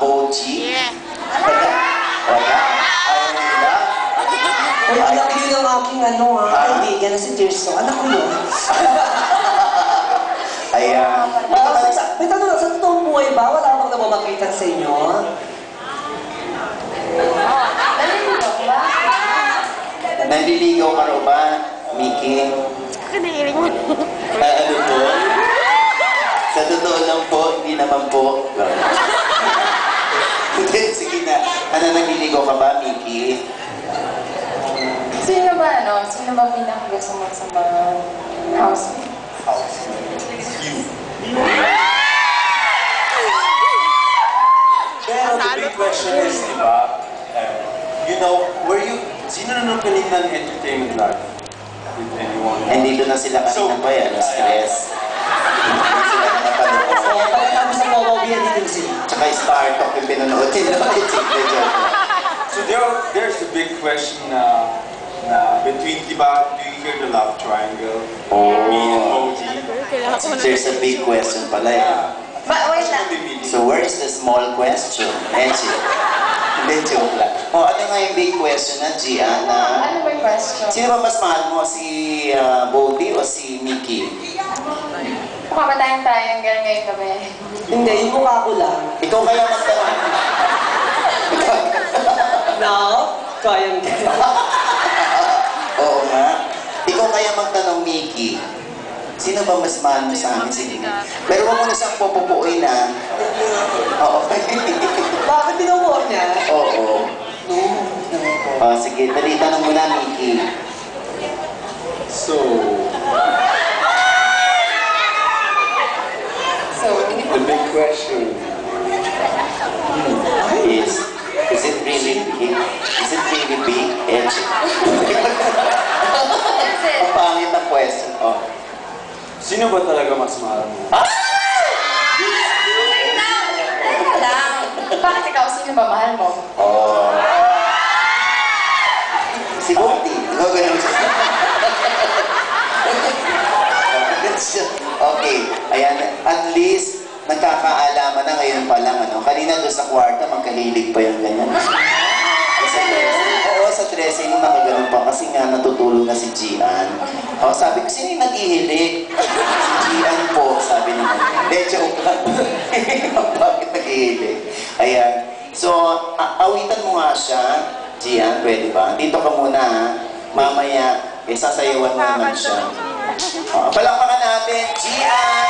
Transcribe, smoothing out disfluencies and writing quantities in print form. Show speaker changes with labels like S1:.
S1: Boji?
S2: Yeah.
S1: Wala? Ayaw nila?
S3: Uy, anak ko yun ang aking kaibigan na si Tirso. Anak ko yun.
S1: Ayan.
S3: May tanong lang, sa totoong buhay ba? Wala bang namamagitan sa inyo?
S1: Nandiligaw ka rin ba, Mickey?
S2: Kaniling mo.
S1: Ano po? Sa totoo lang po, hindi naman po. Sige na. Ano, nandiligaw ka ba, Mickey?
S4: Sino ba, Sino ba pinakagusto mo sa mga housemate?
S5: Pero the big question is, di ba, sino na nung pinig ng entertainment life? With anyone?
S1: Nandito na sila kanina ba yan? Stress. Hindi sila nakapanood.
S3: So, pagkatapos ng Wawabian dito sila.
S1: Tsaka Star Talk yung pinanood nila.
S5: So there's the big question between, di ba, do you hear the love triangle? Me and Moji.
S1: There's a big question pala eh.
S4: Wait lang.
S1: So where is the small question? Enchi. Hindi, joke lang. Ano nga yung big question na, Gian?
S4: Ano ba yung question?
S1: Sino ba mas mahal mo? Si Bodhi o si Mickey?
S4: Kumapatayin tayo hanggang ngayong gabi.
S3: Hindi, yung mukha ko lang.
S1: Ikaw kaya magtanong.
S3: No? Kayang
S1: Oo nga. Ikaw kaya magtanong, Mickey. Sino ba mas mahal mo sa amin? Sige. Pero huwag mo na siyang pupupuin na. Oo.
S3: Bakit tinubuan niya?
S1: Oo. Sige, dali tanong mo na, Mickey.
S5: So, the big question
S1: is it really big? Is it really big? Enchi. Ang pangit na question. Oh.
S5: sino ba talaga mas mahal mo?
S4: Teka lang. Bakit ikaw? Sino ba mahal mo?
S1: Oh. Si Bodhi. Ganun siya. Okay. Ayan. At least, nagkakaalaman na ngayon pa lang. Kanina doon sa kwarto, magkahilig pa yung ganyan. Sa dressing, nakaganon pa kasi nga natutulog na si Gian. Sabi ko, sino yung nag-ihilig? Si Gian po, sabi naman. Joke lang. Bakit nag-ihilig? Ayan. So, awitan mo nga siya, Gian, pwede ba? Dito ka muna, ha? Mamaya, sasayawan mo naman siya. Palakpakan natin, Gian!